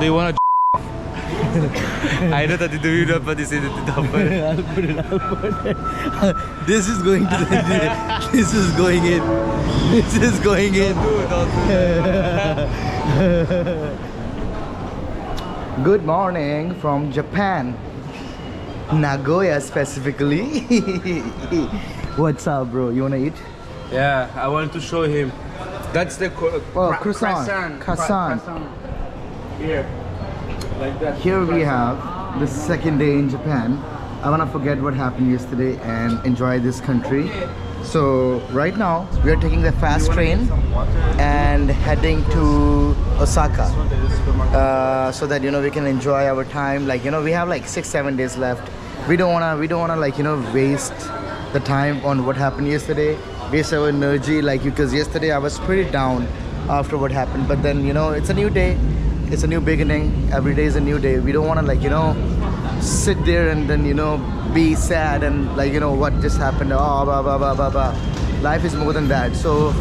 Do you want to? I know that you don't put this in the number. I'll put it. This is going to the, this is going in. This is going in. Don't do Good morning from Japan. Nagoya specifically. What's up, bro? You wanna eat? Yeah, I want to show him. That's the croissant. Croissant. Here. Like that. Here we have the second day in Japan. I wanna forget what happened yesterday and enjoy this country. So right now we are taking the fast train and heading to Osaka, so that we can enjoy our time. Like we have like 6-7 days left. We don't wanna like waste the time on what happened yesterday. Waste our energy because yesterday I was pretty down after what happened. But then it's a new day. It's a new beginning. Every day is a new day. We don't want to sit there and then be sad and what just happened. Oh, blah, blah, blah, blah, blah. Life is more than that. So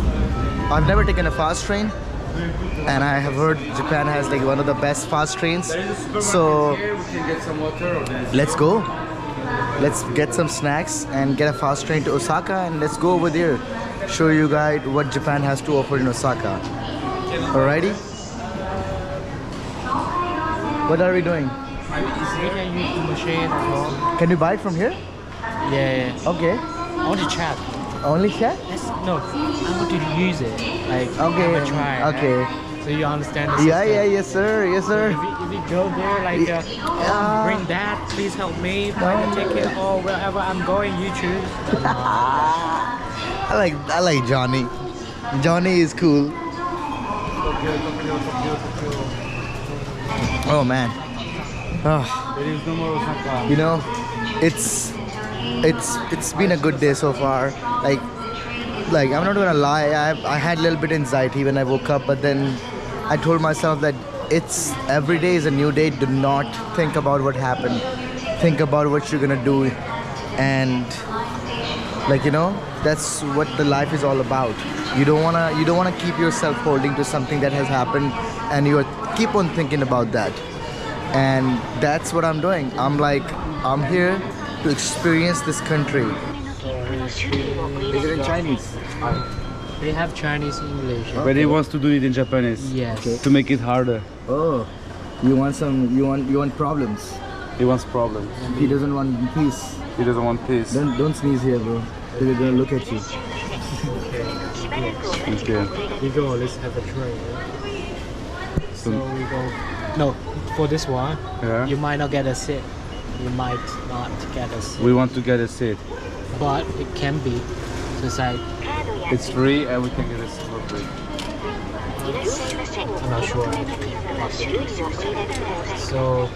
I've never taken a fast train, and I have heard Japan has like one of the best fast trains. So Here we can get some water or this. let's go. Let's get some snacks and get a fast train to Osaka, and let's go over there. Show you guys what Japan has to offer in Osaka. Alrighty. What are we doing? We can use the machine as well. Can you buy it from here? Yeah. Okay. I want to chat. Only chat? No, I want to use it. Like, Okay. have a try. Okay. Right? So you understand the Yeah, system. yeah, yes sir, yes sir. If you go there, like, bring that, please help me, buy the ticket, or wherever I'm going, you choose. I like Johnny. Johnny is cool. Oh man. Oh, There is no more Osaka. it's been a good day so far. Like I'm not gonna lie, I had a little bit anxiety when I woke up, but then I told myself that every day is a new day. Do not think about what happened. Think about what you're gonna do, and that's what the life is all about. You don't wanna keep yourself holding to something that has happened, and you keep on thinking about that. And that's what I'm doing. I'm here to experience this country. Is it in Chinese? They have Chinese English. But he wants to do it in Japanese. Yes. Okay. To make it harder. Oh, you want problems. He wants problems. He doesn't want peace. He doesn't want peace. Don't sneeze here, bro. They're gonna look at you. Okay. We go, let's have a try. So we go. No, for this one, Yeah. you might not get a seat. You might not get a seat. We want to get a seat. But it can be. So it's like, It's free and we can get a seat for free. I'm not sure. So,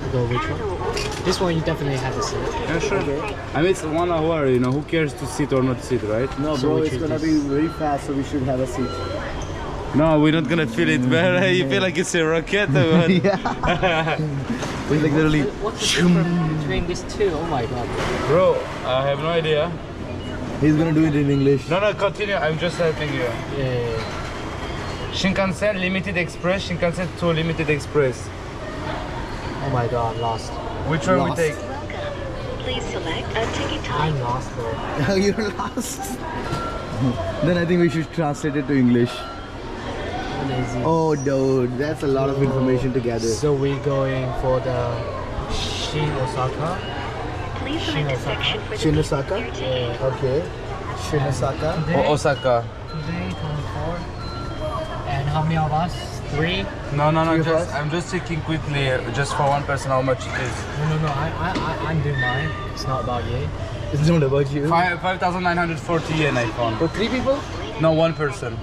we go which one? This one you definitely have a seat. Yeah, sure. I mean, it's 1 hour, who cares to sit or not sit, right? No, So bro, which it's is gonna this? be very fast, so we should have a seat. No, we're not gonna feel it, man. You feel like it's a rocket, man. Yeah. It's like literally. What's the difference between these two? Oh my god. Bro, I have no idea. He's gonna do it in English. No, continue. I'm just helping you. Yeah. Shinkansen Limited Express, Shinkansen 2 Limited Express. Oh my god, I'm lost. Which one we Lost. take? Please select a ticket type. I'm lost, bro. You're lost. Then I think we should translate it to English. Lazy. Oh, dude, that's a lot of information to gather. So we're going for the Shin Osaka. Please select a section for the Shin people Osaka? with your ticket. Okay. Shin Osaka. Today, Osaka. today 24. And how many of us? 3? No, Three of us? I'm just checking quickly, just for one person how much it is. No. I'm doing mine. It's not about you. It's not about you. 5,940 yen I found. For 3 people? No, one person.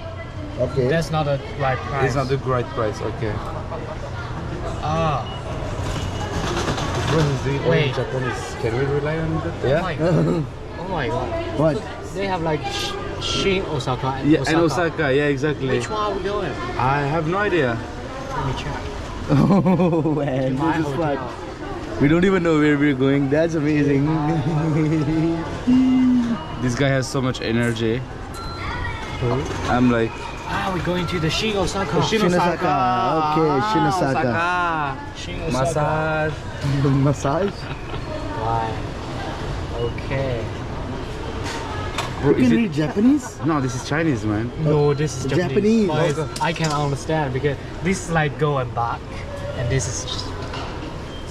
Okay. That's not the right price. It's not the right price, okay. Ah. Wait. Japanese. Can we rely on that? Oh my god. Oh my god. What? They have like Shin Osaka and Yeah, Osaka. and Osaka, yeah, exactly. Which one are we going? I have no idea. Let me check. Oh man, My this is fun. hotel. We don't even know where we're going. That's amazing. This guy has so much energy. Who? I'm like, Now we're going to the Shin Osaka. Shinosaka. Okay, Shinosaka. Shin Osaka. Massage. Massage. Why? Okay. Bro, You is can it? read Japanese? No, this is Chinese, man. No, this is Japanese. Japanese. But I can understand because this is like go and back, and this is just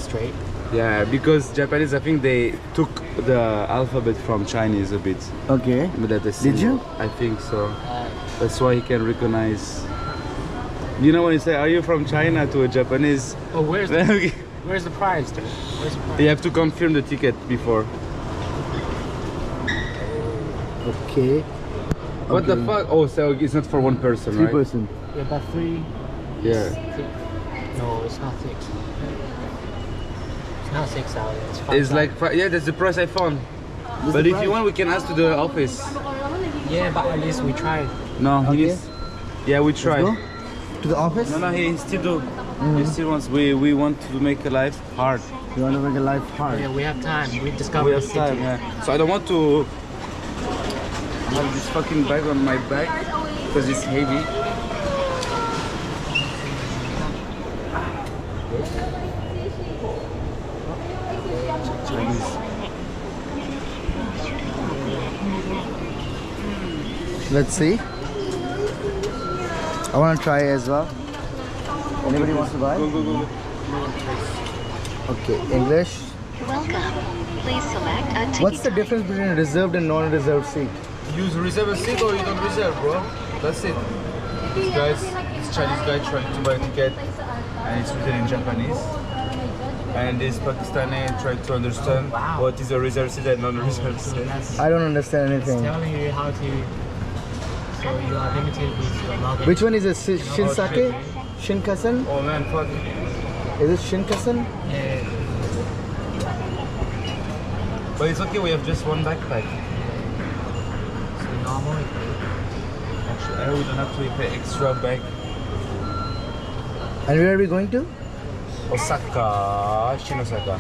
straight. Yeah, because Japanese, I think they took the alphabet from Chinese a bit. Okay. But that is Did you? I think so. That's why he can recognize. You know when you say, "Are you from China?" to a Japanese, Oh, where's the you prize, dude? Where's the prize? have to confirm the ticket before. Okay. What the Okay. fuck? Oh, so it's not for one person, Three right? person. Yeah, but 3. Yeah. 6. No, it's not 6. It's not 6,000. It's 5. It's like yeah, that's the price I found. What's But the if price? you want, we can ask to the office. Yeah, but at least we tried. No, Okay. he's. Yeah, we Let's tried. go to the office. No, no, he still do. He still wants. We want to make a life hard. You want to make a life hard. Yeah, we have time. We discovered We the have city. time, yeah. So I don't want to have this fucking bag on my back because it's heavy. Chinese. Let's see. I want to try as well. Anybody wants to buy? Go, go, go. Okay, English. Welcome. Please select a ticket. What's the difference between reserved and non-reserved seat? Use reserve a seat or you don't reserve, bro. That's it. This Chinese guy trying to buy a ticket and it's written in Japanese. And this Pakistani trying to understand Wow. what is a reserve seat and non-reserve So seat. that's I don't understand anything. telling you how to. So you are limited with your luggage. Which one is it? Shinsake? Shinkansen? Oh man, fuck. Is it Shinkansen? Yeah. But it's okay, we have just one backpack. So normally. Actually, we don't have to pay extra bag. And where are we going to? Osaka, Shinosaka.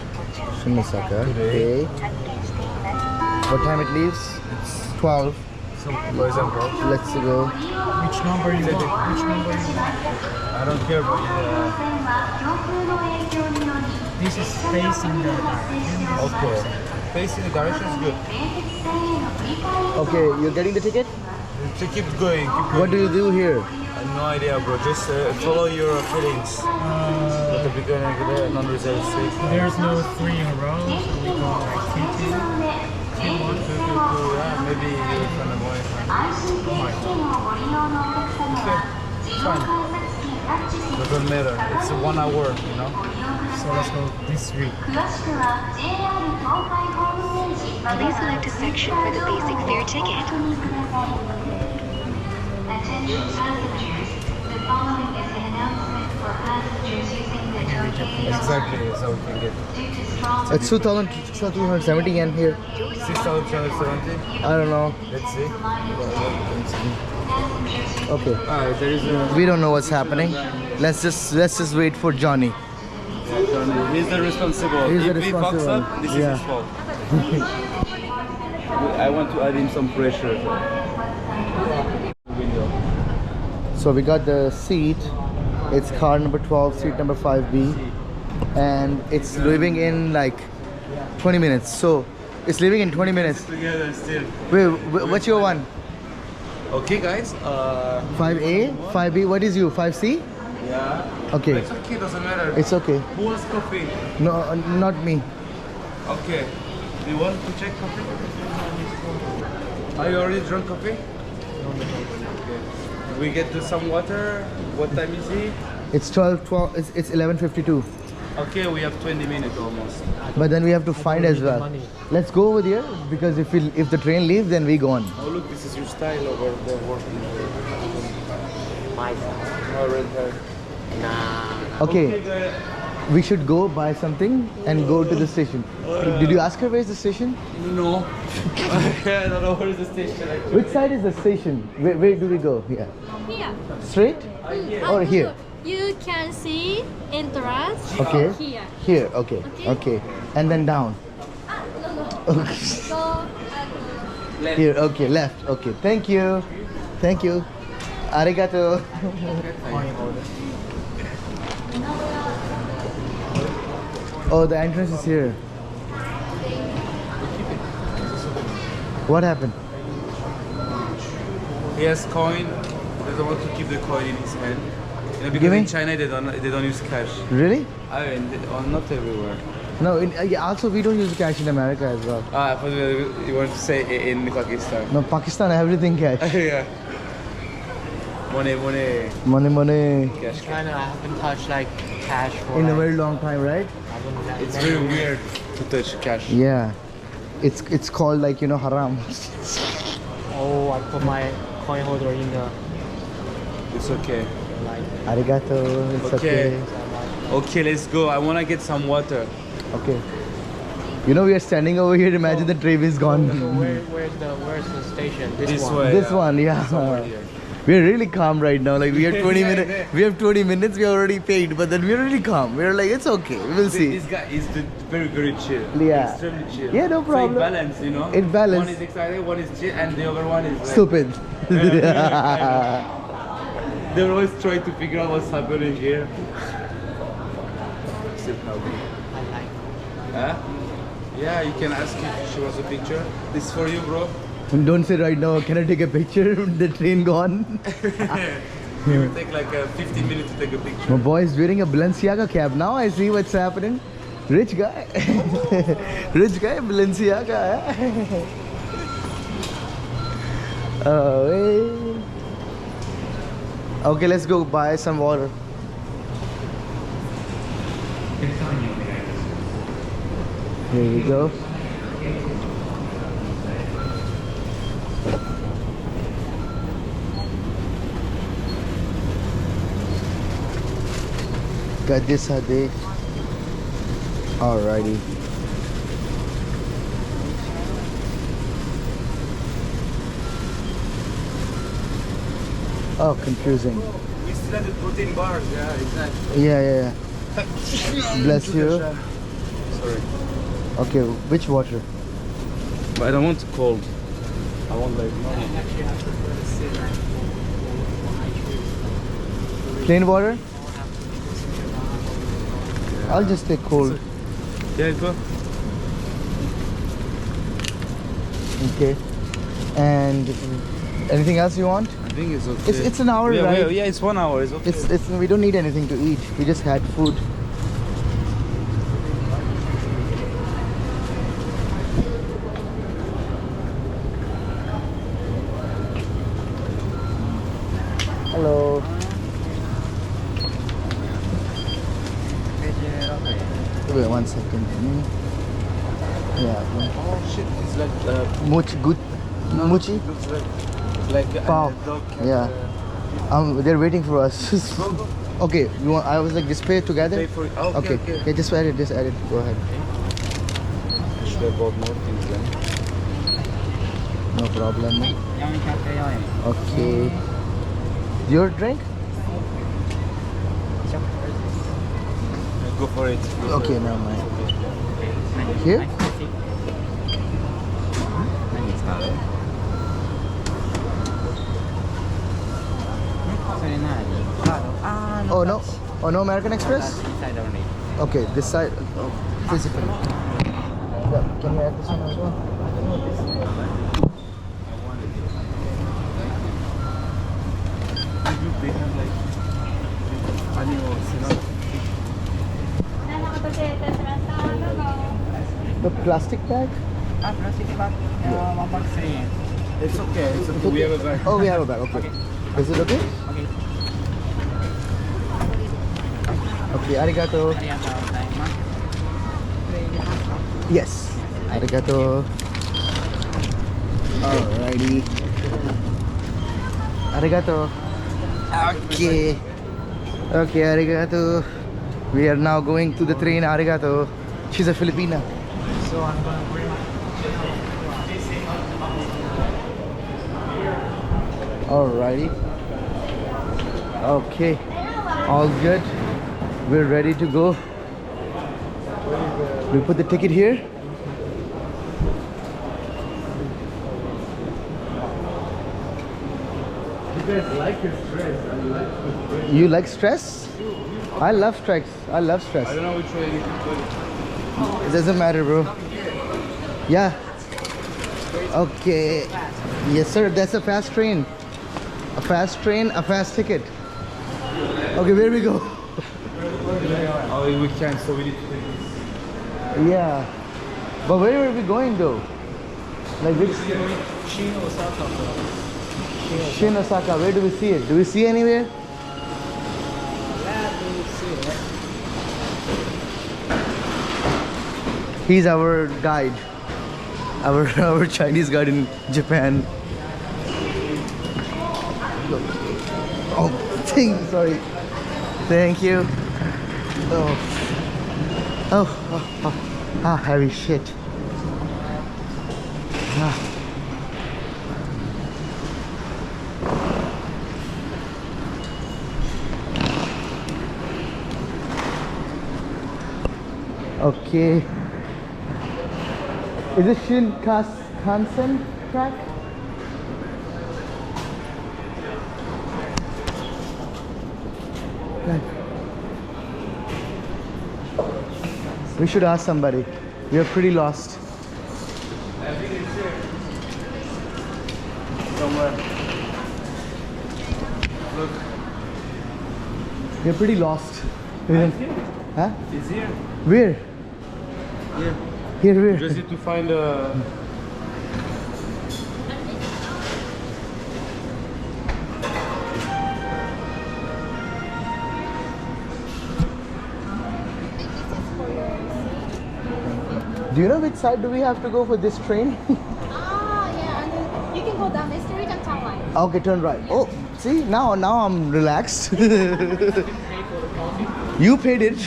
Shinosaka. Today. Okay. What time it leaves? It's 12. So, for example, Let's go. Which number you want? Which number you want? I don't care, but This is facing the direction. okay. Facing the direction is good. Okay, you're getting the ticket? To keep going, keep going. What do you do here? I have no idea, bro. Just follow your feelings. At the beginning, non-reserved seat. There's no 3 in a row, so we go like 2, 2. Yeah, maybe you'll find a boy. Okay, it's fine. Doesn't matter. It's 1 hour, you know. So let's go this week. Please select a section for the basic fare ticket. Attention passengers, the following is an announcement for passengers using the Tokyo Exactly, so we can get due to strong It's 2,270 yen here. 6,770. I don't know. Let's see. Okay. There is a. We don't know what's happening. Let's just wait for Johnny. He's the responsible. He's the If he fucks responsible. up, this Yeah. is his fault. I want to add in some pressure. Window. So we got the seat. It's car number 12, seat number 5B. And it's leaving in like 20 minutes. So it's leaving in 20 minutes. Together still. Wait, what's your one? Okay, guys. 5A? 5B? What is you? 5C? Yeah. Okay. It's okay, doesn't matter. It's okay. Who wants coffee? No, not me. Okay. Do you want to check coffee? Are you already drunk coffee? Okay. We get to some water. What time is it? It's 12, it's 11:52. Okay, we have 20 minutes almost. But then we have to find as need the well. money. Let's go over there because if the train leaves, then we go on. Oh look, this is your style over the working. My fault. Oh, red hair. Nah. Okay, guys. we should go buy something and go to the station. Did you ask her where's the station? No. I don't know where is the station. Which side is the station? Where do we go? Yeah. Here. Straight? Or here? You can see entrance Okay. here. Here, okay. Okay. And then down. No. Go Here, okay, left. Okay, thank you. Thank you. Arigato. Oh, the entrance is here. What happened? He has coin. He doesn't want to keep the coin in his hand. You know, because Give me. in China they don't use cash. Really? I mean, not everywhere. No, yeah, also we don't use cash in America as well. Ah, I thought you want to say in Pakistan. No, Pakistan, everything cash. Yeah. Money. Money. Cash. China, I haven't touched like cash for In a like, very long time, right? It's very weird to touch cash. Yeah. It's called like, you know, haram. Oh, I put my coin holder in the It's okay. like. Arigato. It's Okay. okay. Okay, let's go. I want to get some water. Okay. You know, we are standing over here. Imagine the train is gone. So where's the station? This one. way. This one, yeah. Somewhere here. We're really calm right now. Like we have 20 minutes. We have 20 minutes. We are already paid, but then we're really calm. We're like, it's okay. We'll see. This guy is very chill. Yeah. Extremely chill. Yeah, no problem. So it balance, you know. It balance. One is excited, one is chill, and the other one is like, Stupid. They're always trying to figure out what's happening here. Still helping. I like. Huh? Yeah, you can ask if she wants a picture. This is for you, bro. Don't say right now. Can I take a picture? The train gone. It will take like 15 minutes to take a picture. My boy is wearing a Balenciaga cap. Now I see what's happening. Rich guy. Rich guy, Balenciaga. Oh, hey. Okay, let's go buy some water. Here we go. Got this Hade. Alrighty. Oh, confusing. We still have the protein bars. Yeah, exactly. Yeah. Bless you. Sorry. Okay, which water? But I don't want cold. I want like normal. Plain water? I'll just take cold. Yeah, go. Okay. And anything else you want? I think it's okay. It's an hour, yeah, right? Yeah, it's 1 hour. It's okay. It's we don't need anything to eat. We just had food. Hello. Wait 1 second. Yeah. Oh shit! It's like Mochi good. Mochi? looks like Pav. dog. Yeah. They're waiting for us. Okay, you want? I was like, just pay together. Pay for it. Oh, okay, okay. Okay, just add it. Just add it. Go ahead. I should have bought more things then. No problem. Okay. Your drink? Go for it. Okay, never mind. Here? Oh no. Oh no, American Express? Okay, this side. Oh, physically. Yeah, can you add this one as well? They have like animals, you know. The plastic bag? It's okay. It's okay. We have a bag. Oh, we have a bag. Okay. Is it okay? Okay. Okay, arigato. Yes. Arigato. Alrighty. Arigato. Okay. Okay, arigato. We are now going to the train. Arigato. She's a Filipina. So I'm gonna bring Alrighty. Okay. All good. We're ready to go. We put the ticket here. guys like your stress. I like your stress. You like stress? I love stress. I love stress. I don't know which way you can put it. It doesn't matter, bro. Yeah. Okay. Yes, sir. That's a fast train. A fast train, a fast ticket. Okay, where we go? Oh, we can't, so we need to take this. Yeah. But where are we going though? Like which? Shin Osaka. Shin Osaka. Where do we see it? Do we see anywhere? He's our guide. Our Chinese guide in Japan. Oh, sorry. Thank you. Oh. Heavy shit. Okay. Is it Shinkansen track? Right. We should ask somebody. We are pretty lost. I think it's here. Somewhere. Look. We are pretty lost. Huh? It's here. Where? Here. Here, where? Just need to find a... Do you know which side do we have to go for this train? Yeah, and you can go down this street and turn right. Okay, turn right. Oh, see, now I'm relaxed. You paid it.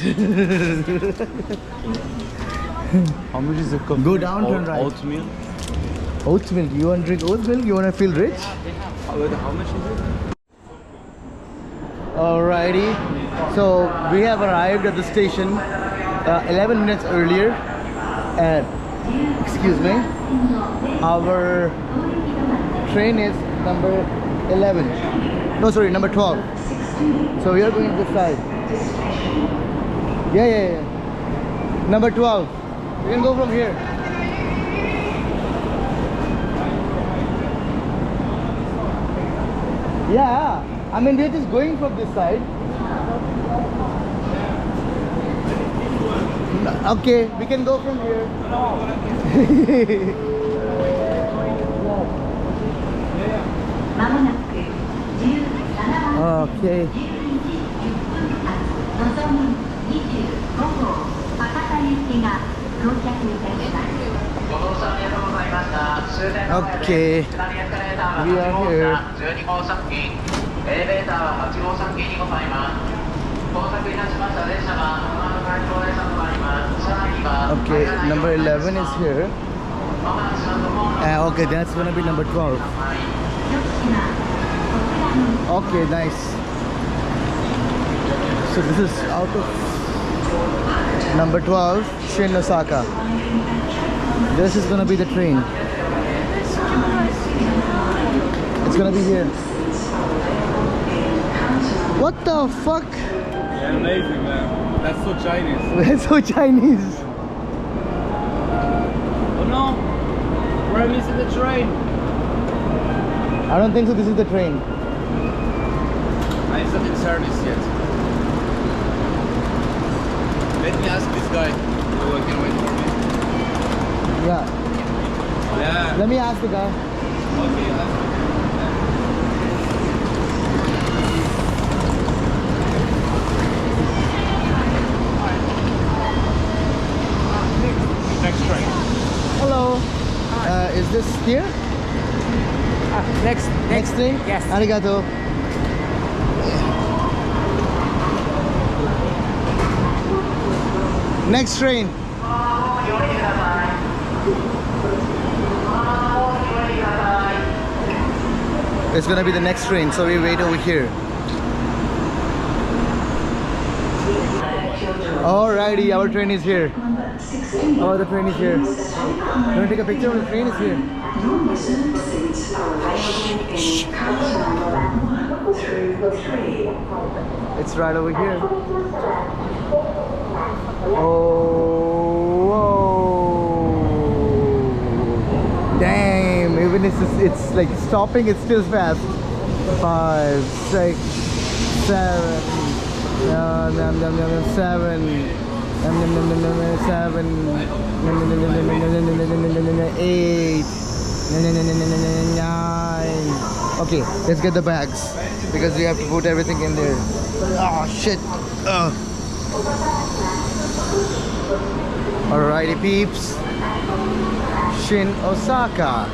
How much is the coffee? Go down, turn right. Oatmeal? Oat milk. You want to drink oat milk? You want to feel rich? How much is it? Alrighty. So we have arrived at the station 11 minutes earlier. And excuse me, our train is number 11. No, sorry, number 12. So we are going this side. Yeah. Number 12. We can go from here. Yeah, I mean we're just going from this side. Okay, we can go from here. Okay. Okay. We are here. Okay, number 11 is here. Okay, that's gonna be number 12. Okay, nice. So this is out of number 12, Shin Osaka. This is gonna be the train. It's gonna be here. What the fuck? Yeah, amazing, man. That's so Chinese. It's so Chinese. Oh no! We're missing the train. I don't think so. This is the train. It's not in service yet. Let me ask this guy. So I can wait for me. Yeah. Yeah. Let me ask the guy. Okay, that's next train. Hello. Is this here? Next train? Yes. Arigato. Next train. It's gonna be the next train, so we wait over here. Alrighty, our train is here. Oh, the train is here. You want to take a picture? The train is here. It's right over here. Oh, whoa. Damn, even it's like stopping, it's still fast. 5, 6, 7, 7, 8, 9. Okay, let's get the bags because we have to put everything in there. Oh shit. Alrighty peeps. Shin Osaka.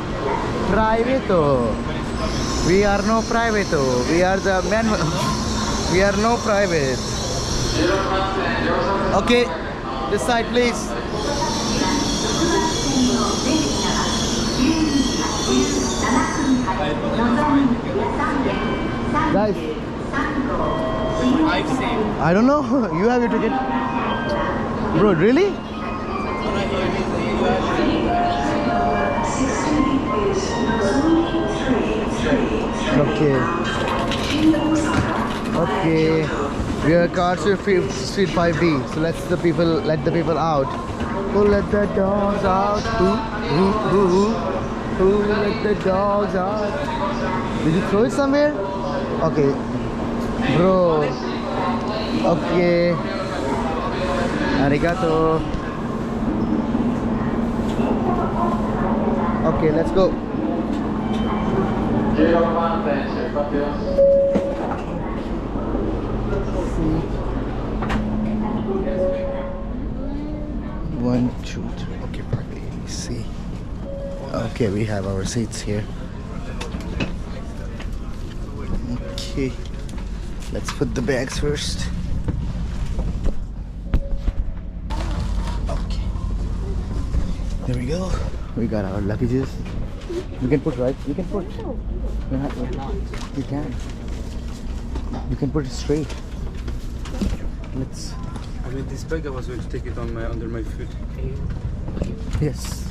Private. We are no private. We are the man. We are no private. Okay, this side please. Guys, I don't know. You have your ticket, bro. Really? Okay. Okay. We are cars to Street 5B. So let the people out. Who let the dogs out? Who let the dogs out? Did you throw it somewhere? Okay. Bro. Okay. Arigato. Okay, let's go. One, two, three. Okay, perfect. See. Okay, we have our seats here. Okay, let's put the bags first. Okay, there we go. We got our luggages. You can put, right? You can put. You can. You can put it straight. Let's. I mean, this bag I was going to take it on under my foot. Yes.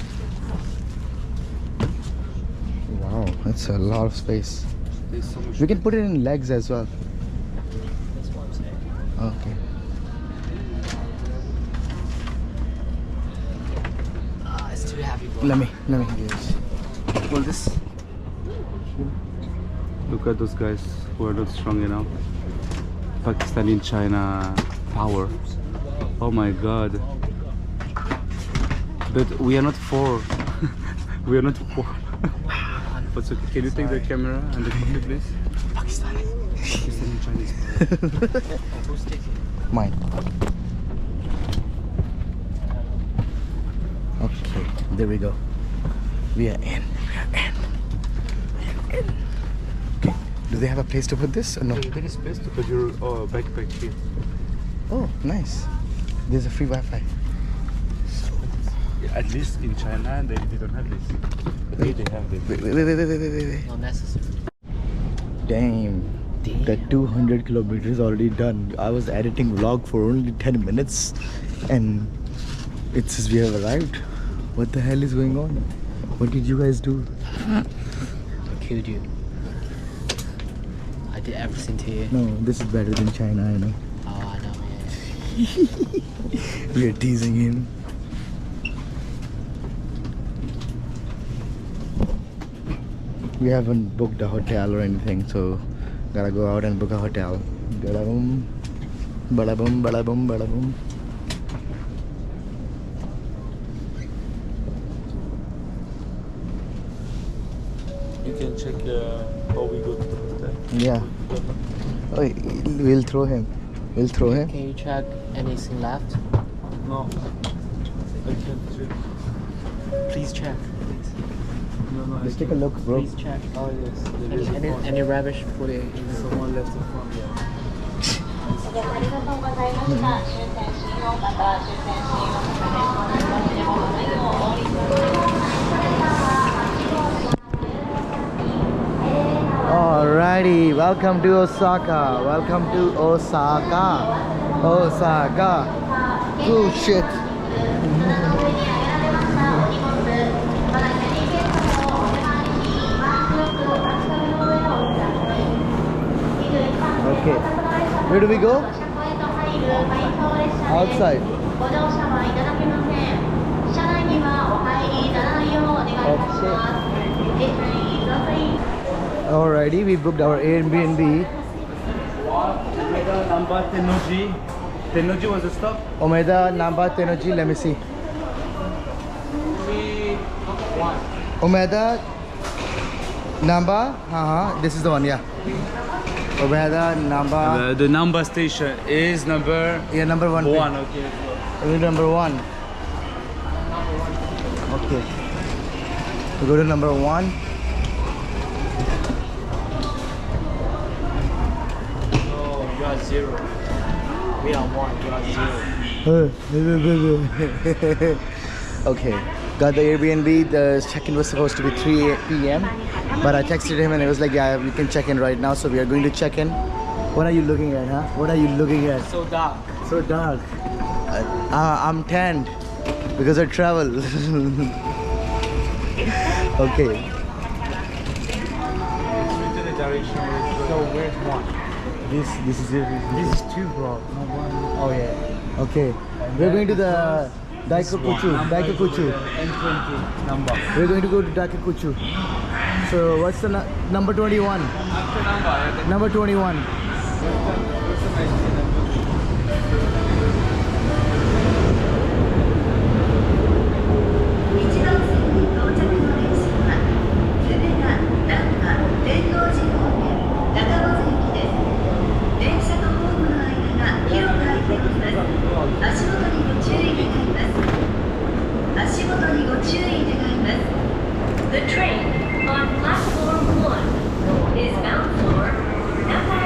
Wow, that's a lot of space. There's so much. We can put it in legs as well. That's what I'm saying. Okay. It's too heavy, bro. Let me use. Hold this. Look at those guys who are not strong enough. Pakistan and China power. Oh my god. But we are not four. We are not four. But okay. Can you take the camera and the coffee, please? Pakistani. Pakistan and Chinese. Who's taking? Mine. Okay, there we go. We are in. Okay. Do they have a place to put this or no? There is space to put your backpack here. Oh, nice. There's a free Wi-Fi. Yeah, at least in China, they don't have this. But they have this. Wait. Not necessary. Damn. The 200 kilometers already done. I was editing vlog for only 10 minutes and it says we have arrived. What the hell is going on? What did you guys do? I killed you. I did everything to you. No, this is better than China, I know. Oh, I know, We are teasing him. We haven't booked a hotel or anything, so gotta go out and book a hotel. Bada boom, bada boom, bada boom, bada boom. You can check how we go to the hotel. Yeah. Oh, we'll throw him. We'll throw him. Can you check anything left? No, I can't check. Please check. No, Let's take a look, bro. Please check. Oh yes, there is a phone. Any rubbish? Put it in. Someone left the phone. Yeah. Alrighty, welcome to Osaka. Welcome to Osaka. Osaka. Oh shit. Okay. Where do we go? Outside. Alrighty, we booked our Airbnb. Number Tennoji. Tennoji was the stop. Omeda Namba Tenoji, let me see. Omeda Namba, this is the one, yeah. Omeda Namba, The number station is number yeah, number one. one. Okay. Number one. Okay. We go to number one. Oh, you are 0. We are 1. You are 0. Okay, got the Airbnb. The check-in was supposed to be 3 p.m. but I texted him and it was like, yeah, we can check in right now. So we are going to check in. What are you looking at, huh? What are you looking at? So dark. So dark. I'm tanned because I travel. Okay. So where's 1? This is it. This is 2, bro. No 1. Oh yeah. Okay. We're going to the Daikakuchu. Daikakuchu. N20 number. We're going to go to Daikakuchu. So what's the number 21? Number 21. The train on platform 1 is bound for Naka.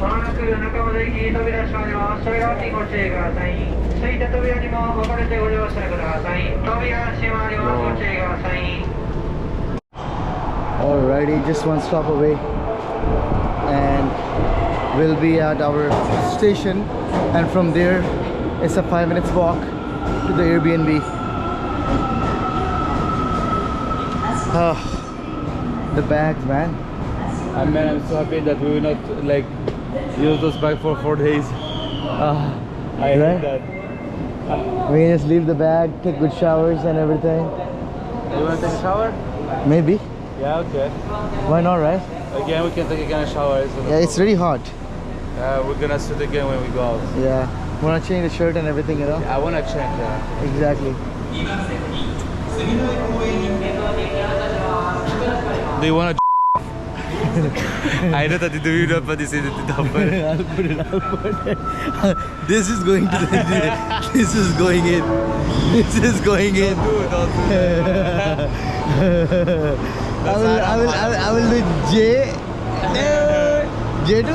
まもなく中本駅扉閉まります。それがご注意ください。ついた扉にも分かれてご乗車ください。扉閉まります。ご注意ください。 Alrighty, just one stop away and we'll be at our station, and from there it's a 5 minutes walk to the Airbnb. The bags, man. Man, I'm so happy that we will not like use those bags for 4 days. I hate Right? that. We can just leave the bag, take good showers and everything. You want to take a shower? Maybe. Yeah, okay. Why not, right? Again, we can take again a shower. Yeah, it's really hot. We're gonna sit again when we go out. Yeah. Wanna change the shirt and everything, you know? I wanna change that. Exactly. Do you wanna? I know that you do not, but this is I'll put it. This is going to the, this is going in. This is going in. I will do J2.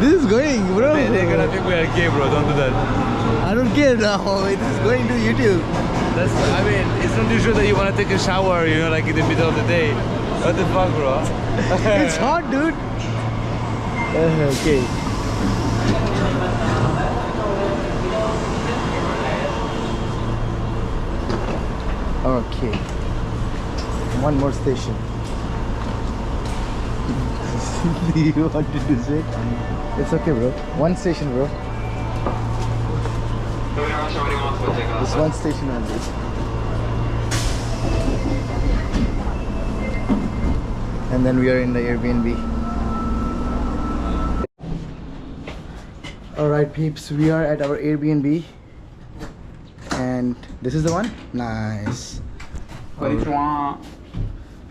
This is going, bro. They're gonna think we are gay, bro. Don't do that. I don't care now. It is going to YouTube. I mean, it's not usual that you wanna take a shower, you know, like in the middle of the day. What the fuck, bro? It's hot, dude. Okay. Okay. One more station. You wanted to say? It's okay, bro. One station, bro. Just one station only. And then we are in the Airbnb. Alright peeps, we are at our Airbnb. And this is the one? Nice. Konnichiwa.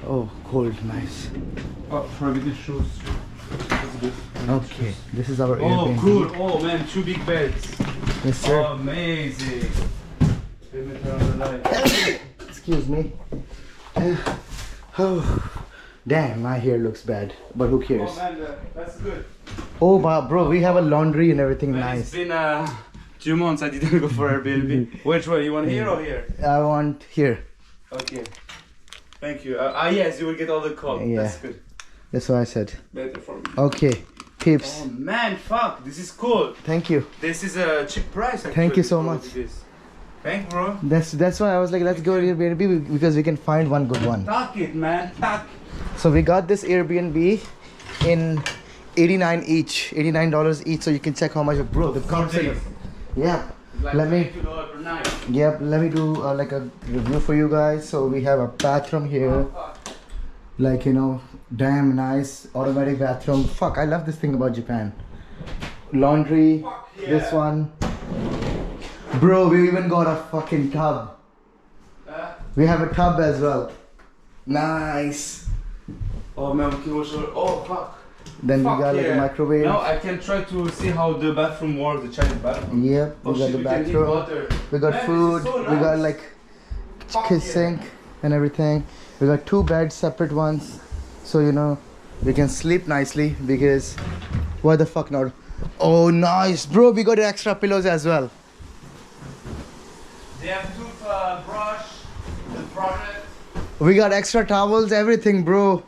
Oh, cold, nice. Oh, forbidden shoes. That's good. Okay, this is our Oh, Airbnb. cool. Oh, man, 2 big beds. Yes, sir. Oh, amazing. Let me turn on the light. Excuse me. Oh, damn, my hair looks bad, but who cares? Oh, man, that's good. Oh, bro, we have a laundry and everything. Man, Nice. it's been 2 months I didn't go for Airbnb. Which one? You want here or here? I want here. Okay. Thank you. Yes, you will get all the call. Yeah. That's good. That's what I said. Better for me. Okay, peeps. Oh man, fuck, this is cool. Thank you. This is a cheap price. Thank you so actually, much. for this. Thank bro. That's why I was like, let's go to Airbnb because we can find one good one. Tuck it, man. Tuck. So we got this Airbnb in $89 each. So you can check how much, bro. The concept. Yeah. Like Let me. $22 per night. Yep. Let me do like a review for you guys. So we have a bathroom here. Like, you know, damn nice automatic bathroom. Fuck, I love this thing about Japan. Laundry. Fuck yeah. This one. Bro, we even got a fucking tub. We have a tub as well. Nice. Oh man, we can wash our. Oh fuck. Then Fuck we got like yeah. a microwave. Now I can try to see how the bathroom works, the Chinese bathroom. Yep, we Oh, got shit, the we can heat bathroom. water. We got Man, this food. is so We got nice. like Fuck kiss yeah. sink and everything. We got 2 beds, separate ones. So you know, we can sleep nicely because why the fuck not? Oh nice, bro. We got extra pillows as well. They have toothbrush, the product. We got extra towels, everything, bro.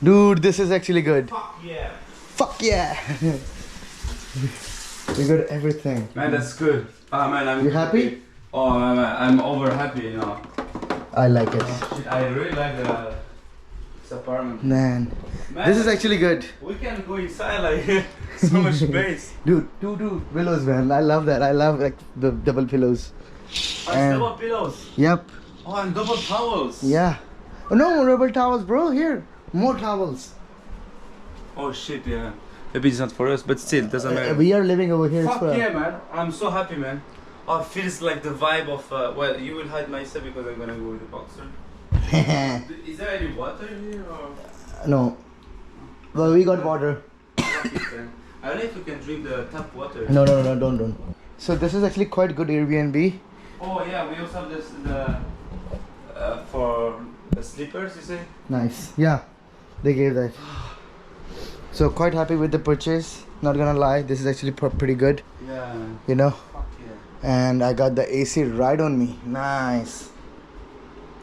Dude, this is actually good. Fuck yeah. Fuck yeah. We got everything. Man, that's good. Ah man, I'm You happy? Oh man, I'm over happy, you know. I like it. Shit, I really like this apartment. Man, Man, this is actually good. We can go inside like so much space. Dude, 2 pillows, man. I love that. I love like the double pillows. And And- double pillows. Yep. Oh, and double towels. Yeah. Oh no, rubber towels, bro. Here, more towels. Oh shit, yeah. Maybe it's not for us, but still, doesn't matter. We are living over here. Fuck so- yeah, man. I'm so happy, man. Oh, it feels like the vibe of, well, you will hide myself because I'm gonna go with the boxer. Is there any water here or? No. Well, we got water. I don't know if you can drink the tap water. No, don't. So this is actually quite good Airbnb. Oh yeah, we also have this for the sleepers, you say? Nice. Yeah, they gave that. So quite happy with the purchase. Not gonna lie, this is actually pretty good. Yeah. You know. Fuck yeah. And I got the AC right on me. Nice.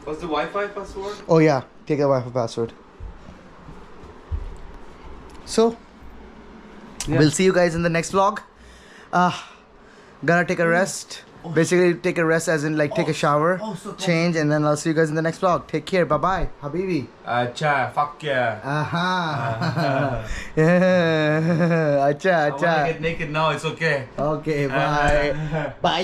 What's the Wi-Fi password? Oh yeah, take a Wi-Fi password. So, we'll see you guys in the next vlog. Gonna take a rest. Basically, take a rest as in like take a shower, change, and then I'll see you guys in the next vlog. Take care. Bye bye, Habibi. Acha, fuck yeah. Aha. Yeah. Acha, I wanna acha. get naked now, it's okay. Okay, bye. Bye.